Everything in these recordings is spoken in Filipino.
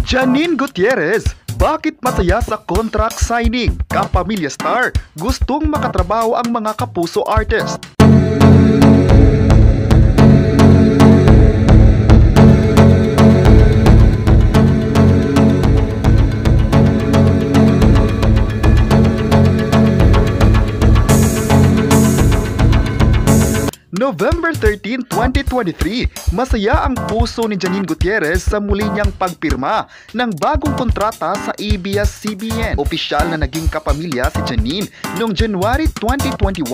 Janine Gutierrez, bakit masaya sa contract signing? Kapamilya star, gustong makatrabaho ang mga kapuso artist. November 13, 2023, masaya ang puso ni Janine Gutierrez sa muli niyang pagpirma ng bagong kontrata sa ABS-CBN. Opisyal na naging kapamilya si Janine noong January 2021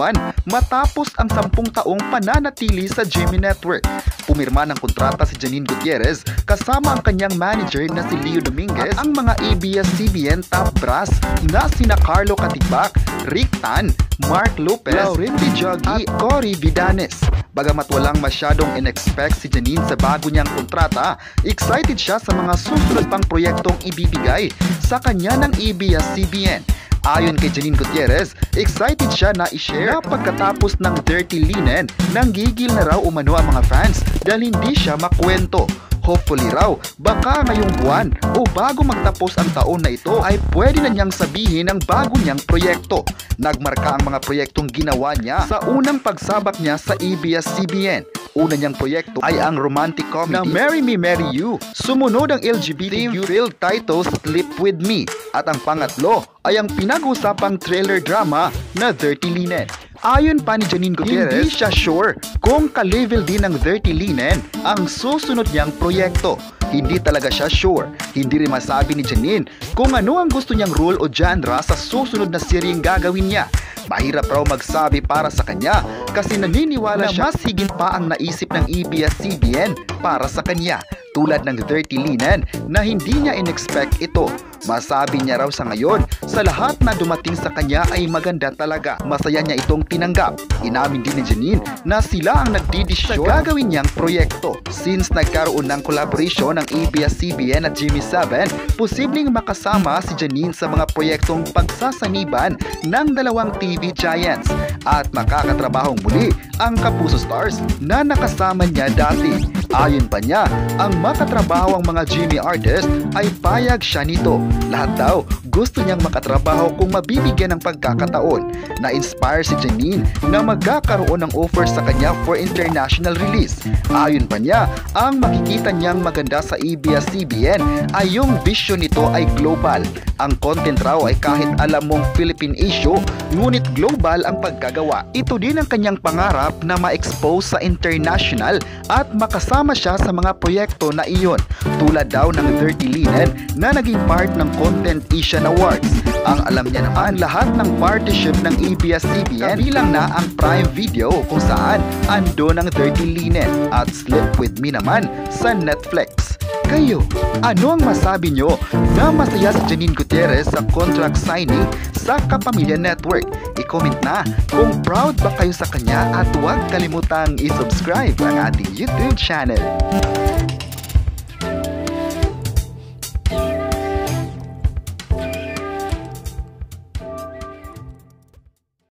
matapos ang 10 taong pananatili sa GMA Network. Pumirma ng kontrata si Janine Gutierrez kasama ang kanyang manager na si Leo Dominguez at ang mga ABS-CBN top brass na sina Carlo Katigbak, Rick Tan, Mark Lopez, Lauren Dijagi at Cory Vidanes. Bagamat walang masyadong in-expect si Janine sa bago niyang kontrata, excited siya sa mga susunod pang proyektong ibibigay sa kanya ng ABS-CBN. Ayon kay Janine Gutierrez, excited siya na i-share na pagkatapos ng Dirty Linen, nanggigil na raw umano ang mga fans dahil hindi siya makwento. Hopefully raw, baka ngayong buwan o bago magtapos ang taon na ito ay pwede na niyang sabihin ang bago niyang proyekto. Nagmarka ang mga proyektong ginawa niya sa unang pagsabak niya sa ABS-CBN. Una niyang proyekto ay ang romantic comedy na Marry Me, Marry You. Sumunod ang LGBTQ-filled title Sleep With Me. At ang pangatlo ay ang pinag-usapang thriller drama na Dirty Linen. Ayon pa ni Janine Gutierrez, hindi siya sure kung ka-level din ng Dirty Linen ang susunod niyang proyekto. Hindi talaga siya sure. Hindi rin masabi ni Janine kung ano ang gusto niyang role o genre sa susunod na seryeng gagawin niya. Mahirap raw magsabi para sa kanya kasi naniniwala siya mas higit pa ang naisip ng ABS-CBN para sa kanya, tulad ng Dirty Linen na hindi niya in-expect ito. Masabi niya raw sa ngayon, sa lahat na dumating sa kanya ay maganda talaga. Masaya niya itong tinanggap. Inamin din ni Janine na sila ang nagdidesisyon sa gagawin niyang proyekto. Since nagkaroon ng collaboration ng ABS-CBN at GMA7, posibleng makasama si Janine sa mga proyektong pagsasaniban ng dalawang TV giants at makakatrabahong muli ang Kapuso Stars na nakasama niya dati. Ayon pa niya, ang makatrabaho ang mga GMA artist ay payag siya nito. Lahat daw gusto niyang makatrabaho kung mabibigyan ng pagkakataon. Na-inspire si Janine na magkakaroon ng offer sa kanya for international release. Ayon pa niya, ang makikita niyang maganda sa ABS-CBN ay yung vision nito ay global. Ang content raw ay kahit alam mong Philippine issue, ngunit global ang pagkagawa. Ito din ang kanyang pangarap na ma-expose sa international at makasama siya sa mga proyekto na iyon. Tulad daw ng Dirty Linen na naging part ng Content Asian Awards. Ang alam niya naman, lahat ng partnership ng ABS-CBN kabilang na ang Prime Video kung saan ando ng Dirty Linen at Sleep With Me naman sa Netflix. Kayo, ano ang masabi nyo na masaya si Janine Gutierrez sa contract signing sa Kapamilya Network? I-comment na kung proud ba kayo sa kanya at huwag kalimutang i-subscribe ang ating YouTube channel.